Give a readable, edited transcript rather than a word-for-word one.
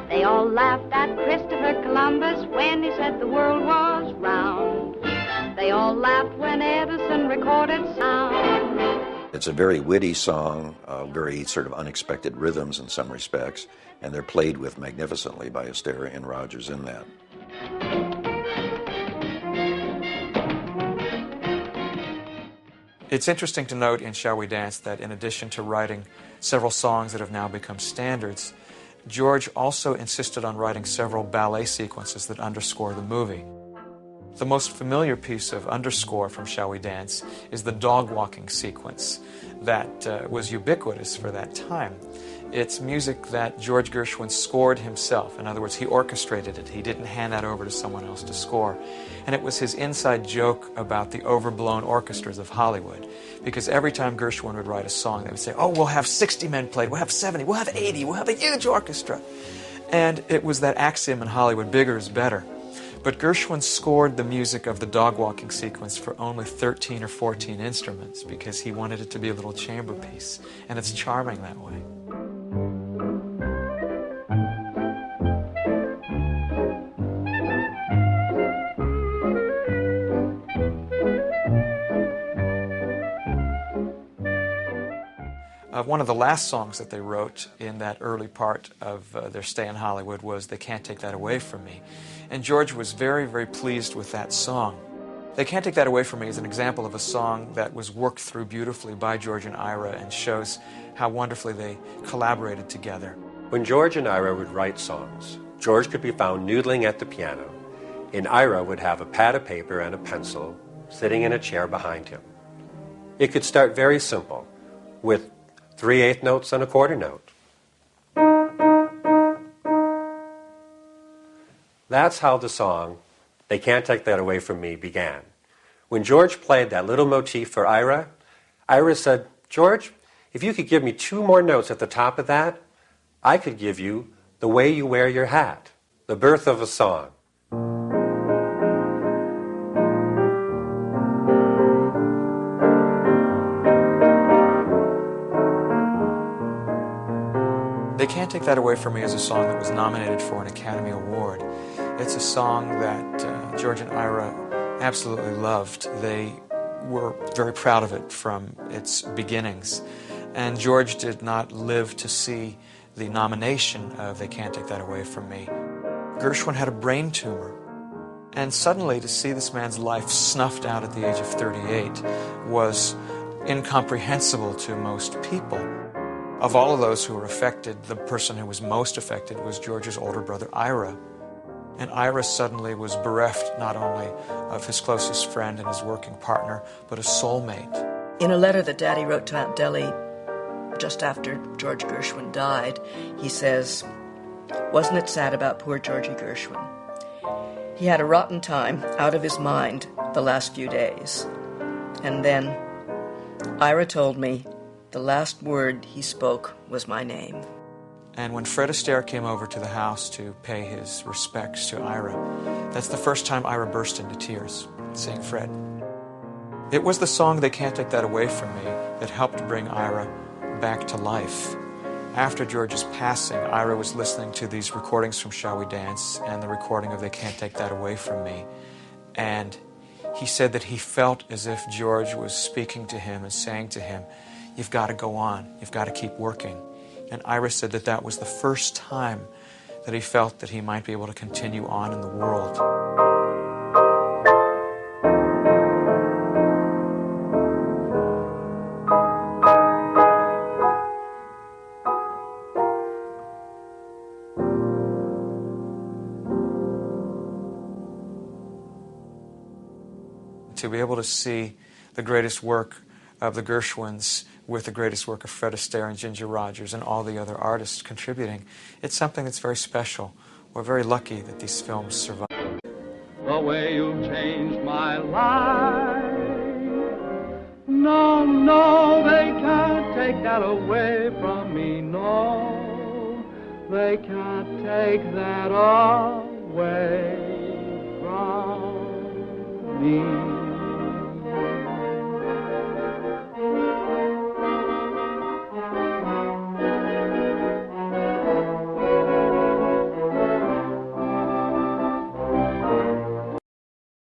They all laughed at Christopher Columbus when he said the world was round. They all laughed when Edison recorded sound. It's a very witty song, very sort of unexpected rhythms in some respects, and they're played with magnificently by Astaire and Rodgers in that. It's interesting to note in Shall We Dance that in addition to writing several songs that have now become standards, George also insisted on writing several ballet sequences that underscore the movie. The most familiar piece of underscore from Shall We Dance is the dog walking sequence that was ubiquitous for that time. It's music that George Gershwin scored himself. In other words, he orchestrated it. He didn't hand that over to someone else to score. And it was his inside joke about the overblown orchestras of Hollywood. Because every time Gershwin would write a song, they would say, oh, we'll have 60 men played, we'll have 70, we'll have 80, we'll have a huge orchestra. And it was that axiom in Hollywood, bigger is better. But Gershwin scored the music of the dog walking sequence for only 13 or 14 instruments because he wanted it to be a little chamber piece. And it's charming that way. One of the last songs that they wrote in that early part of their stay in Hollywood was They Can't Take That Away From Me. And George was very, very pleased with that song. They Can't Take That Away From Me is an example of a song that was worked through beautifully by George and Ira and shows how wonderfully they collaborated together. When George and Ira would write songs, George could be found noodling at the piano, and Ira would have a pad of paper and a pencil sitting in a chair behind him. It could start very simple, with 3/8 notes and a quarter note. That's how the song, They Can't Take That Away From Me, began. When George played that little motif for Ira, Ira said, George, if you could give me 2 more notes at the top of that, I could give you The Way You Wear Your Hat, the birth of a song. They Can't Take That Away From Me is a song that was nominated for an Academy Award. It's a song that George and Ira absolutely loved. They were very proud of it from its beginnings. And George did not live to see the nomination of They Can't Take That Away From Me. Gershwin had a brain tumor. And suddenly to see this man's life snuffed out at the age of 38 was incomprehensible to most people. Of all of those who were affected, the person who was most affected was George's older brother, Ira. And Ira suddenly was bereft not only of his closest friend and his working partner, but a soulmate. In a letter that Daddy wrote to Aunt Deli just after George Gershwin died, he says, wasn't it sad about poor Georgie Gershwin? He had a rotten time, out of his mind, the last few days. And then Ira told me the last word he spoke was my name. And when Fred Astaire came over to the house to pay his respects to Ira, that's the first time Ira burst into tears, seeing Fred. It was the song They Can't Take That Away From Me that helped bring Ira back to life. After George's passing, Ira was listening to these recordings from Shall We Dance and the recording of They Can't Take That Away From Me. And he said that he felt as if George was speaking to him and saying to him, you've got to go on, you've got to keep working. And Ira said that that was the first time that he felt that he might be able to continue on in the world. To be able to see the greatest work of the Gershwins with the greatest work of Fred Astaire and Ginger Rogers and all the other artists contributing, it's something that's very special. We're very lucky that these films survive. The way you've changed my life, no, no, they can't take that away from me, no, they can't take that away from me.